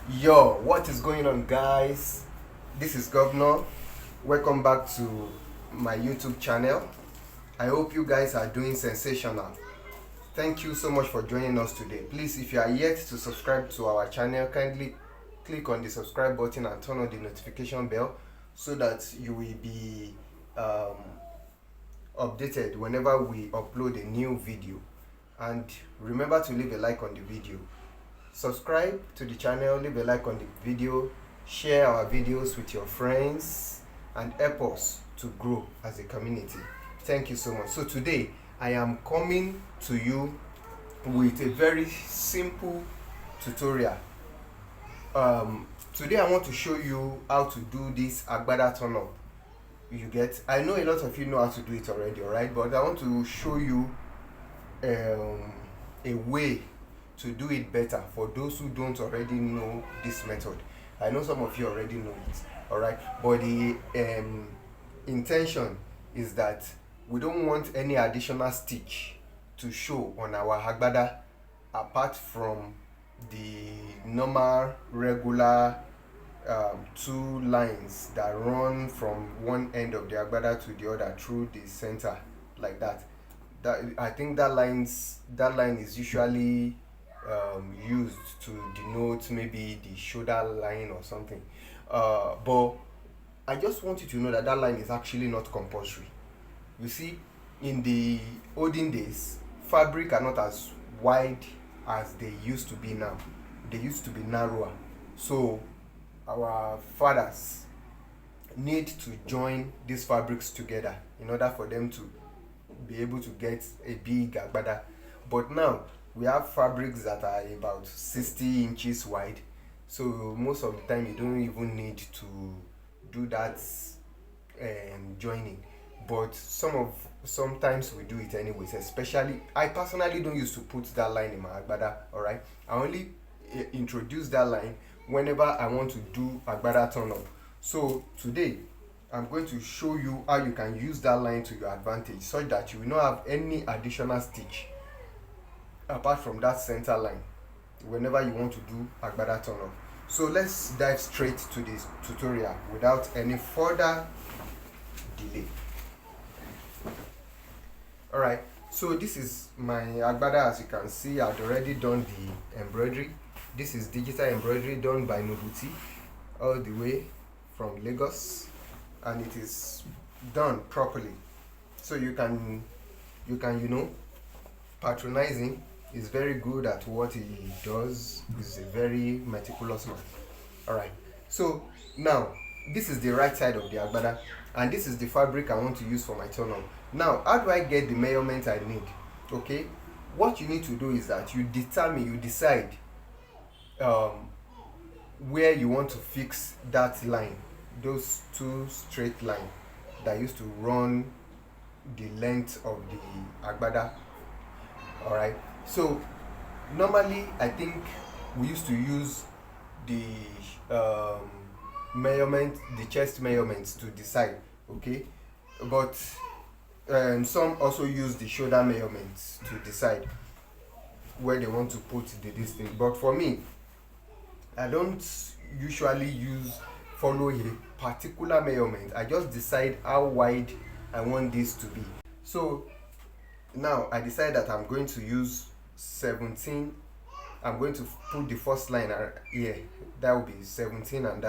Yo, what is going on, guys? This is Governor. Welcome back to my YouTube channel. I hope you guys are doing sensational. Thank you so much for joining us today. Please, if you are yet to subscribe to our channel, kindly click on the subscribe button and turn on the notification bell so that you will be updated whenever we upload a new video. And remember to leave a like on the video. Subscribe to the channel, leave a like on the video, share our videos with your friends, and help us to grow as a community. Thank you so much. So today I am coming to you with a very simple tutorial. Today I want to show you how to do this àgbàdá turn up. You get? I know a lot of you know how to do it already, alright? But I want to show you a way to do it better for those who don't already know this method. I know some of you already know it, alright? But the intention is that we don't want any additional stitch to show on our àgbàdá apart from the normal regular two lines that run from one end of the àgbàdá to the other through the center, like that. I think that line is usually used to denote maybe the shoulder line or something. But I just want you to know that line is actually not compulsory. You see, in the olden days, fabric are not as wide as they used to be now. They used to be narrower. So our fathers need to join these fabrics together in order for them to be able to get a big àgbàdá. But now we have fabrics that are about 60 inches wide, so most of the time you don't even need to do that joining. But sometimes we do it anyways. Especially, I personally don't used to put that line in my àgbàdá. Alright, I only introduce that line whenever I want to do àgbàdá turn up. So today I'm going to show you how you can use that line to your advantage, such that you will not have any additional stitch apart from that center line whenever you want to do àgbàdá turn up. So let's dive straight to this tutorial without any further delay. Alright, so this is my àgbàdá. As you can see, I've already done the embroidery. This is digital embroidery done by Nobuti all the way from Lagos, and it is done properly. So you can patronizing. Is very good at what he does. He's a very meticulous man. Alright, so now this is the right side of the àgbàdá, and this is the fabric I want to use for my turn up. Now, how do I get the measurement I need? Okay, what you need to do is that you decide where you want to fix that line, those two straight lines that used to run the length of the àgbàdá. Alright, so normally I think we used to use the measurement, the chest measurements to decide, okay? But some also use the shoulder measurements to decide where they want to put the distance. But for me, I don't usually follow a particular measurement. I just decide how wide I want this to be. So now I decide that I'm going to use 17. I'm going to put the first line here. That will be 17 and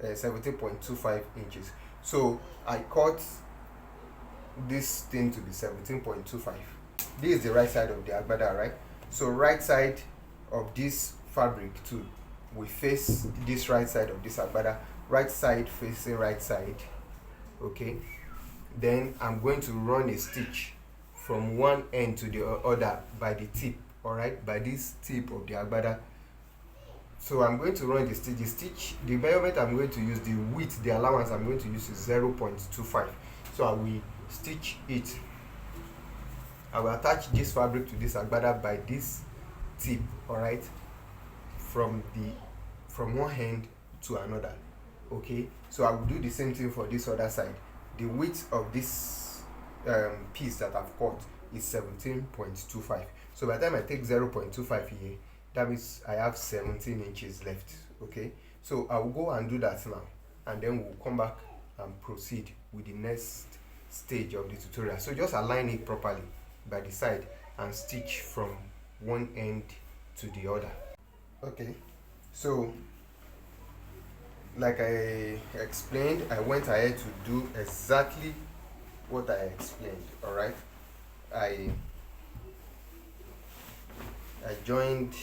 17.25 inches. So I cut this thing to be 17.25. This is the right side of the àgbàdá, right? So right side of this fabric too, we face this right side of this àgbàdá. Right side facing right side. Okay. Then I'm going to run a stitch from one end to the other by the tip, alright, by this tip of the àgbàdá. So I'm going to run the stitch. The measurement I'm going to use, the width, the allowance I'm going to use is 0.25. So I will stitch it. I will attach this fabric to this àgbàdá by this tip, alright, from one end to another. Okay, so I will do the same thing for this other side. The width of this piece that I've cut is 17.25. So by the time I take 0.25 here, That means I have 17 inches left. Okay, so I'll go and do that now, and then we'll come back and proceed with the next stage of the tutorial. So just align it properly by the side and stitch from one end to the other. Okay, so like I explained, I went ahead to do exactly what I explained. All right, I joined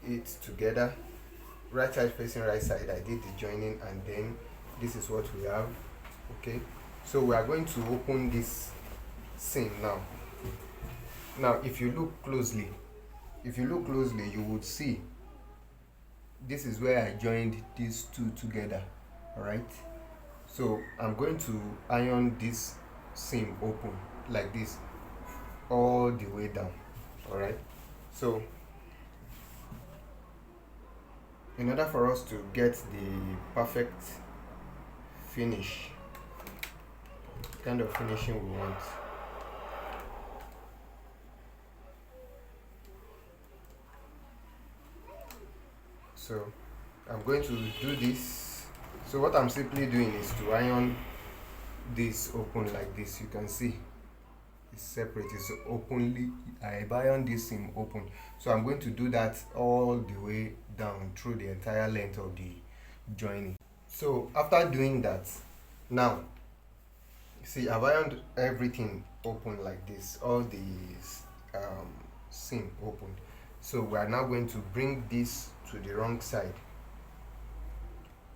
it together, right side facing right side. I did the joining, and then this is what we have. Okay, so we are going to open this seam now. Now if you look closely, you would see this is where I joined these two together. All right, so I'm going to iron this seam open like this all the way down. All right, so in order for us to get the perfect finish, kind of finishing we want, so I'm going to do this. So what I'm simply doing is to iron this open like this. You can see it's separate, it's openly, I iron this seam open. So I'm going to do that all the way down through the entire length of the joining. So after doing that, now see I've ironed everything open like this, all these seam open. So we are now going to bring this to the wrong side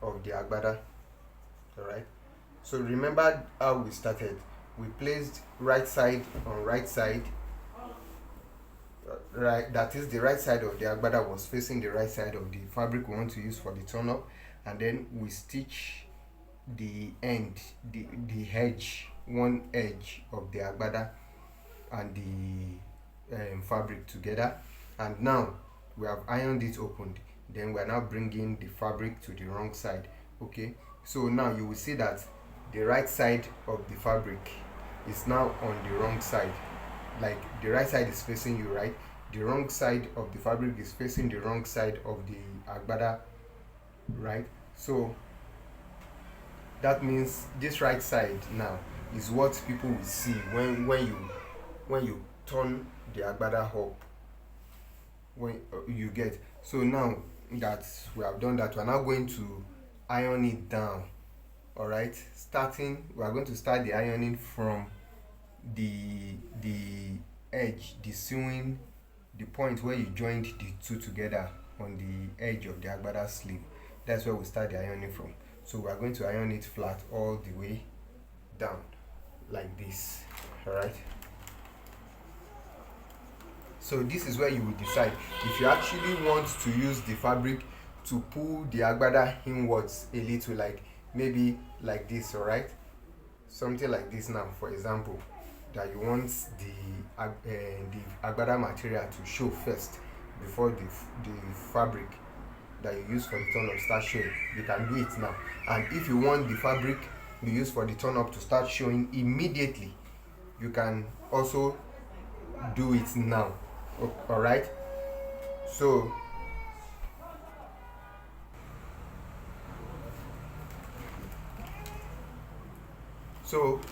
of the àgbàdá. All right, so remember how we started. We placed right side on right side, right, that is the right side of the àgbàdá was facing the right side of the fabric we want to use for the turn up, and then we stitch the end, the edge, one edge of the àgbàdá and the fabric together. And now we have ironed it opened, then we are now bringing the fabric to the wrong side. Okay, so now you will see that the right side of the fabric is now on the wrong side. Like the right side is facing you, right? The wrong side of the fabric is facing the wrong side of the àgbàdá, right? So that means this right side now is what people will see when you turn the àgbàdá up, when you get. So now that we have done that, we are now going to iron it down. All right, we are going to start the ironing from the edge, the sewing, the point where you joined the two together on the edge of the àgbàdá sleeve. That's where we start the ironing from. So we are going to iron it flat all the way down like this. All right, so this is where you will decide if you actually want to use the fabric to pull the àgbàdá inwards a little, like maybe like this. All right, something like this. Now for example, that you want the àgbàdá material to show first before the fabric that you use for the turn up start showing, you can do it now. And if you want the fabric you use for the turn up to start showing immediately, you can also do it now. All right, so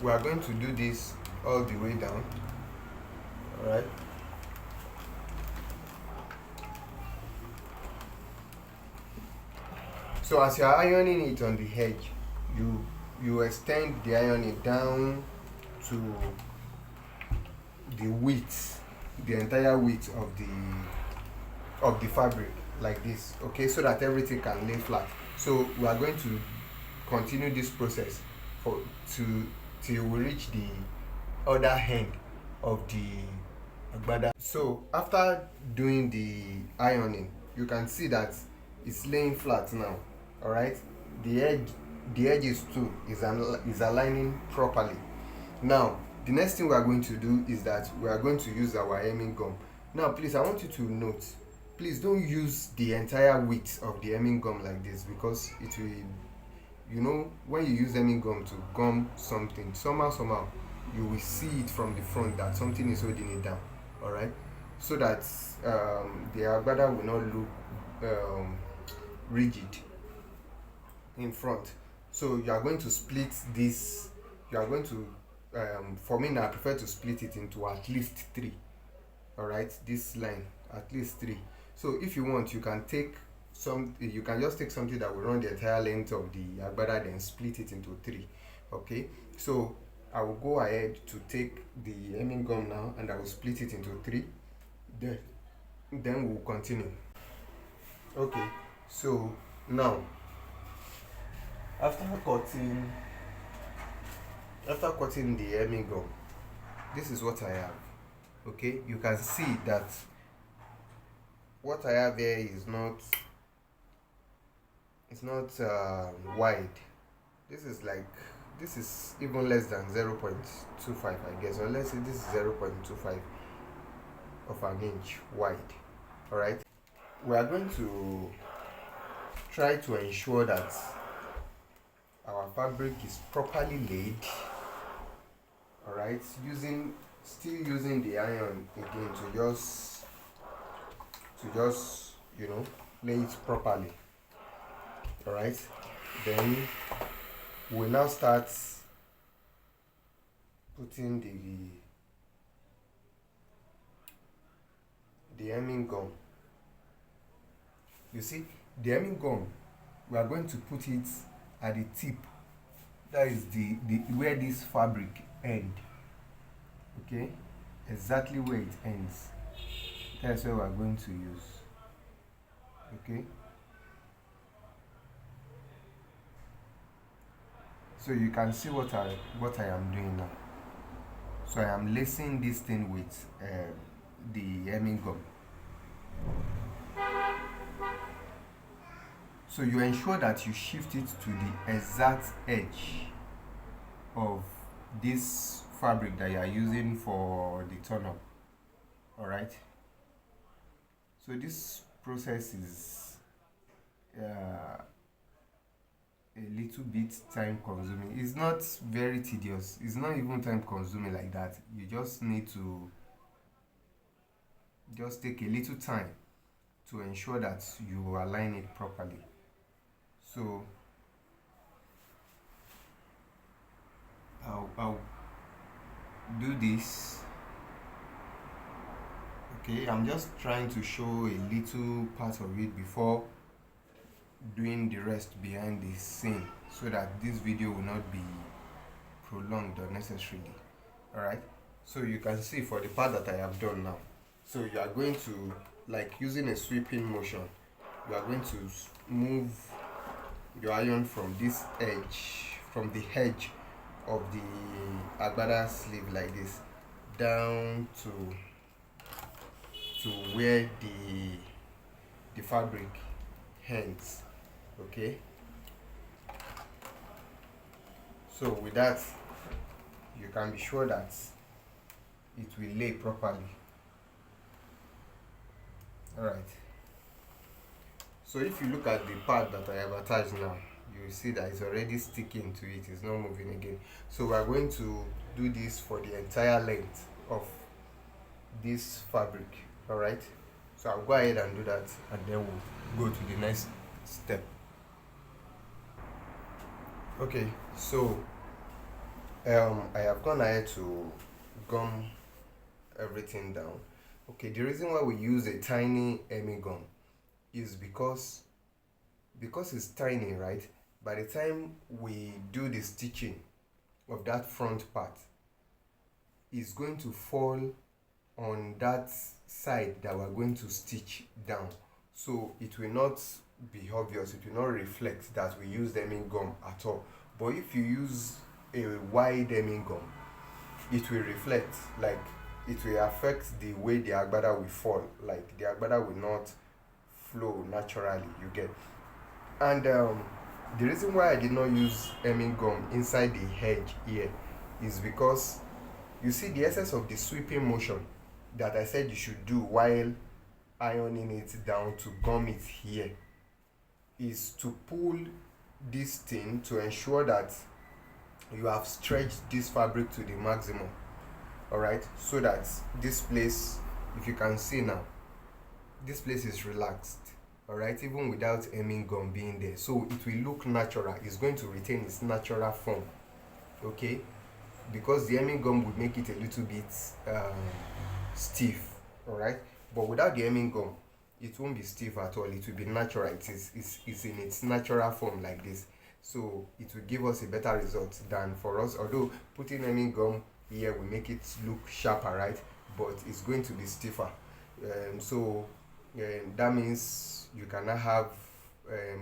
we are going to do this all the way down. All right, so as you are ironing it on the edge, you extend the ironing down to the width, the entire width of the fabric like this. Okay, so that everything can lay flat. So we are going to continue this process till we reach the other end of the àgbàdá. So after doing the ironing, you can see that it's laying flat now. All right, the edges too is aligning properly. Now the next thing we are going to do is that we are going to use our hemming gum. Now please, I want you to note, please don't use the entire width of the hemming gum like this, because it will, you know, when you use hemming gum to gum something, somehow you will see it from the front that something is holding it down. All right, so that the àgbàdá will not look rigid in front. So you are going to split this. You are going to for me now, I prefer to split it into at least 3. All right, this line at least 3. So if you want, you can take you can just take something that will run the entire length of the àgbàdá, then split it into 3. Okay, so I will go ahead to take the hemming gum now, and I will split it into 3. Then we'll continue. Okay, so now after cutting the hemming gum, this is what I have. Okay, you can see that what I have here is not wide. This is even less than 0.25, I guess, or let's say this is 0.25 of an inch wide. All right, we are going to try to ensure that our fabric is properly laid. All right, still using the iron again to just lay it properly. All right, then we'll now start putting the hemming gum. You see, the hemming gum, we are going to put it at the tip. That is the where this fabric ends. Okay, exactly where it ends. That's where we are going to use. Okay, so you can see what I am doing now. So I am lacing this thing with the hemming gum. So you ensure that you shift it to the exact edge of this fabric that you are using for the turn-up. All right, so this process is a little bit time consuming. It's not very tedious. It's not even time consuming like that. You just need to just take a little time to ensure that you align it properly. So I'll do this. Okay, I'm just trying to show a little part of it before doing the rest behind the scene, so that this video will not be prolonged unnecessarily. All right, so you can see for the part that I have done now. So you are going to, like using a sweeping motion, you are going to move your iron from this edge, from the edge of the àgbàdá sleeve like this, down to where the fabric ends. Okay, so with that, you can be sure that it will lay properly. All right, so if you look at the part that I have attached now, you will see that it's already sticking to it. It's not moving again. So we are going to do this for the entire length of this fabric. All right, so I'll go ahead and do that, and then we'll go to the next step. Okay, so I have gone ahead to gum everything down. Okay, the reason why we use a tiny hemming gum is because it's tiny, right? By the time we do the stitching of that front part, it's going to fall on that side that we're going to stitch down. So it will not be obvious, it will not reflect that we use hemming gum at all. But if you use a wide hemming gum, it will reflect, like it will affect the way the àgbàdá will fall. Like the àgbàdá will not flow naturally, you get. And the reason why I did not use hemming gum inside the edge here is because you see the essence of the sweeping motion that I said you should do while ironing it down to gum it here is to pull this thing to ensure that you have stretched this fabric to the maximum. All right, so that this place if you can see now, this place is relaxed, all right, even without hemming gum being there. So it will look natural. It's going to retain its natural form, okay, because the hemming gum would make it a little bit stiff, all right. But without the hemming gum, it won't be stiff at all. It will be natural. It's in its natural form like this. So it will give us a better result than for us, although putting hemming gum here will make it look sharper, right? But it's going to be stiffer. That means you cannot have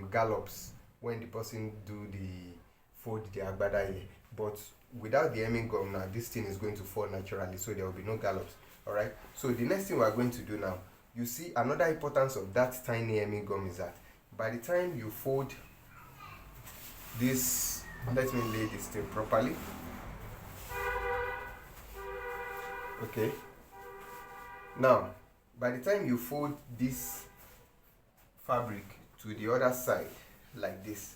gallops when the person do the fold the àgbàdá here. But without the hemming gum now, this thing is going to fall naturally, so there will be no gallops. All right. So the next thing we are going to do now, you see, another importance of that tiny hemming gum is that by the time you fold this, let me lay this thing properly. Okay. Now, by the time you fold this fabric to the other side like this,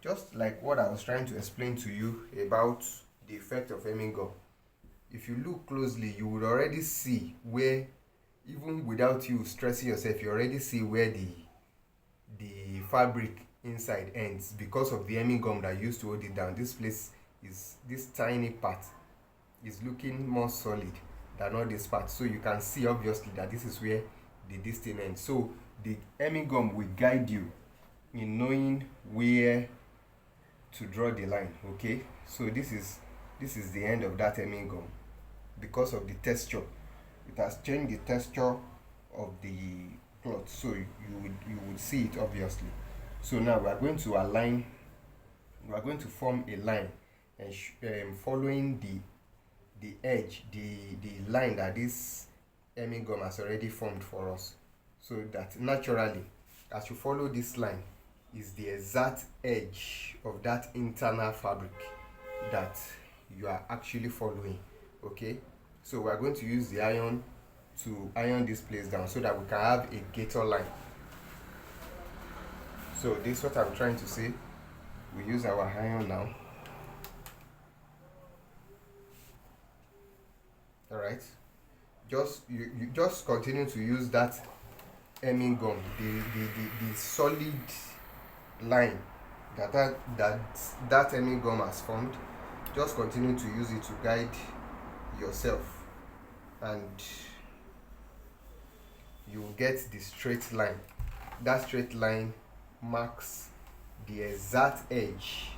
just like what I was trying to explain to you about the effect of hemming gum, if you look closely, you would already see where, even without you stressing yourself, you already see where the fabric inside ends because of the hemming gum that used to hold it down. This place is, this tiny part is looking more solid than all this part. So you can see obviously that this is where this thing ends. So the hemming gum will guide you in knowing where to draw the line, okay? So this is the end of that hemming gum. Because of the texture, it has changed the texture of the cloth, so you would see it obviously. So now we are going to align, we are going to form a line, and following the edge, the line that this hemming gum has already formed for us, so that naturally, as you follow this line, is the exact edge of that internal fabric that you are actually following, okay? So we are going to use the iron to iron this place down so that we can have a gator line. So this is what I'm trying to say. We use our iron now. All right, you just continue to use that hemming gum, the solid line that hemming gum has formed. Just continue to use it to guide yourself, and you will get the straight line. That straight line marks the exact edge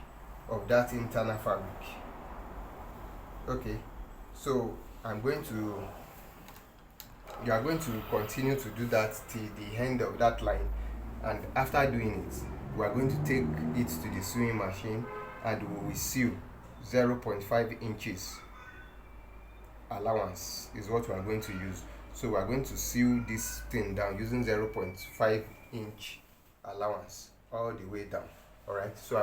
of that internal fabric. Okay, so you are going to continue to do that till the end of that line, and after doing it, we are going to take it to the sewing machine and we will sew 0.5 inches allowance is what we are going to use. So we are going to sew this thing down using 0.5 inch allowance all the way down. All right, so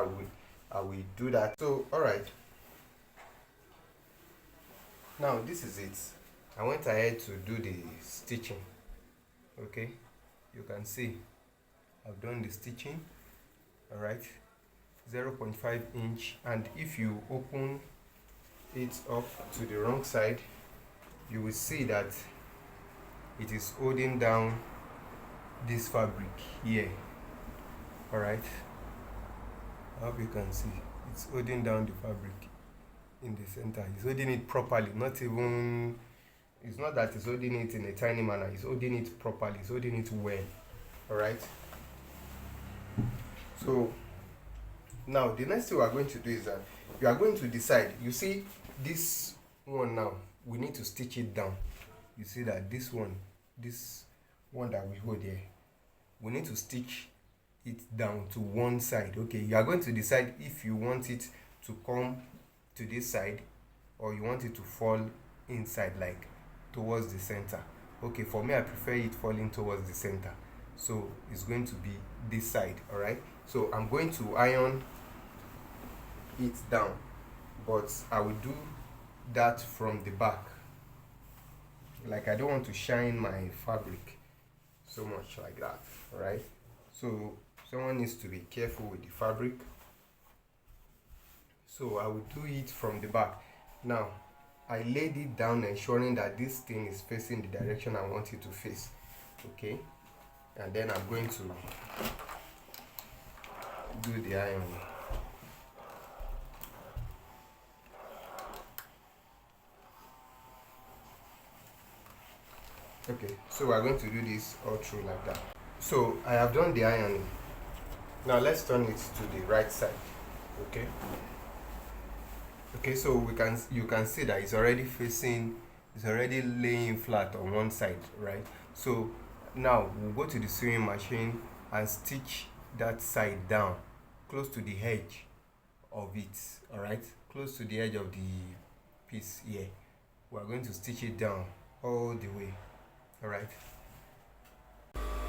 I will do that. So all right, now this is it. I went ahead to do the stitching. Okay, you can see I've done the stitching. All right, 0.5 inch, and if you open it up to the wrong side, you will see that it is holding down this fabric here. All right, I hope you can see it's holding down the fabric in the center. It's holding it properly, not even, it's not that it's holding it in a tiny manner, it's holding it properly, it's holding it well. All right, so now the next thing we are going to do is that we are going to decide, you see this one now, we need to stitch it down. You see that this one that we hold here, we need to stitch it down to one side. Okay, you are going to decide if you want it to come to this side or you want it to fall inside, like towards the center. Okay, for me I prefer it falling towards the center, so it's going to be this side. All right, so I'm going to iron it down, but I will do that from the back. Like, I don't want to shine my fabric so much like that. All right, so someone needs to be careful with the fabric, so I will do it from the back. Now I laid it down ensuring that this thing is facing the direction I want it to face. Okay, and then I'm going to do the iron. Okay, so we're going to do this all through like that. So I have done the ironing. Now let's turn it to the right side. Okay, okay, so you can see that it's already laying flat on one side, right? So now we'll go to the sewing machine and stitch that side down close to the edge of it. All right, close to the edge of the piece here. We're going to stitch it down all the way. All right,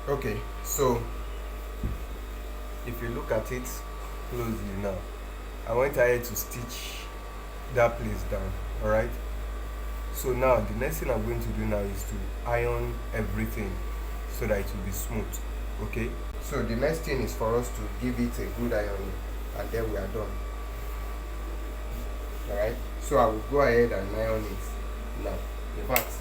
okay, so if you look at it closely now, I went ahead to stitch that place down. All right, so now the next thing I'm going to do now is to iron everything so that it will be smooth. Okay, so the next thing is for us to give it a good ironing, and then we are done. All right, so I will go ahead and iron it now. In fact,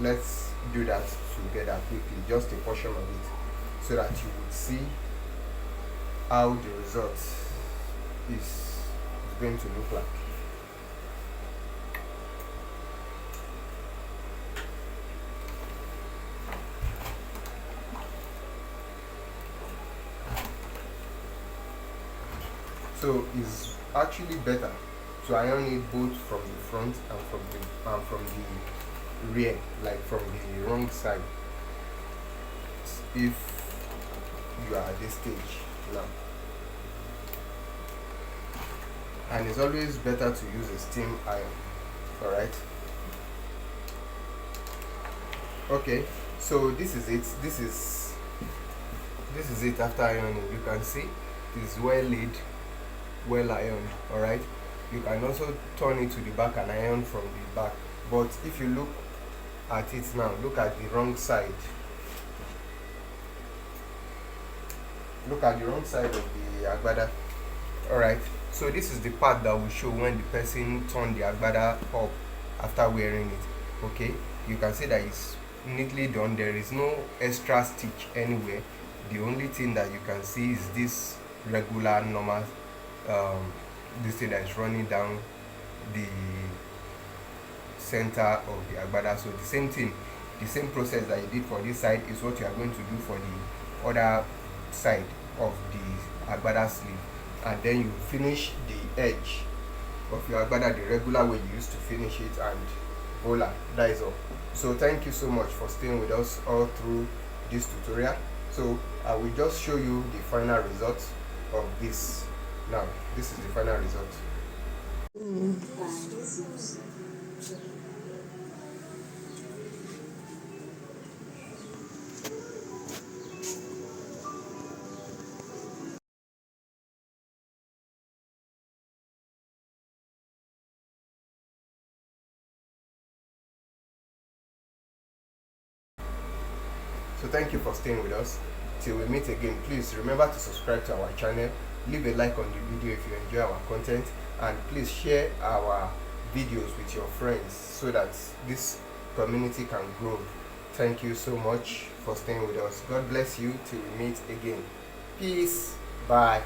let's do that together quickly, just a portion of it, so that you would see how the result is going to look like. So it's actually better to iron it both from the front and from the rear, like from the wrong side, if you are at this stage now. And it's always better to use a steam iron. All right, okay, so this is it. This is it after ironing. You can see it's well laid, well ironed. All right, you can also turn it to the back and iron from the back, but if you look at it now, look at the wrong side. Look at the wrong side of the àgbàdá. All right, so this is the part that will show when the person turned the àgbàdá up after wearing it. Okay, you can see that it's neatly done. There is no extra stitch anywhere. The only thing that you can see is this regular normal this thing that is running down the center of the àgbàdá. So the same thing, the same process that you did for this side is what you are going to do for the other side of the àgbàdá sleeve, and then you finish the edge of your àgbàdá the regular way you used to finish it, and voila, that is all. So thank you so much for staying with us all through this tutorial. So I will just show you the final result of this. Now this is the final result. So thank you for staying with us. Till we meet again, please remember to subscribe to our channel, leave a like on the video if you enjoy our content, and please share our videos with your friends so that this community can grow. Thank you so much for staying with us. God bless you till we meet again. Peace. Bye.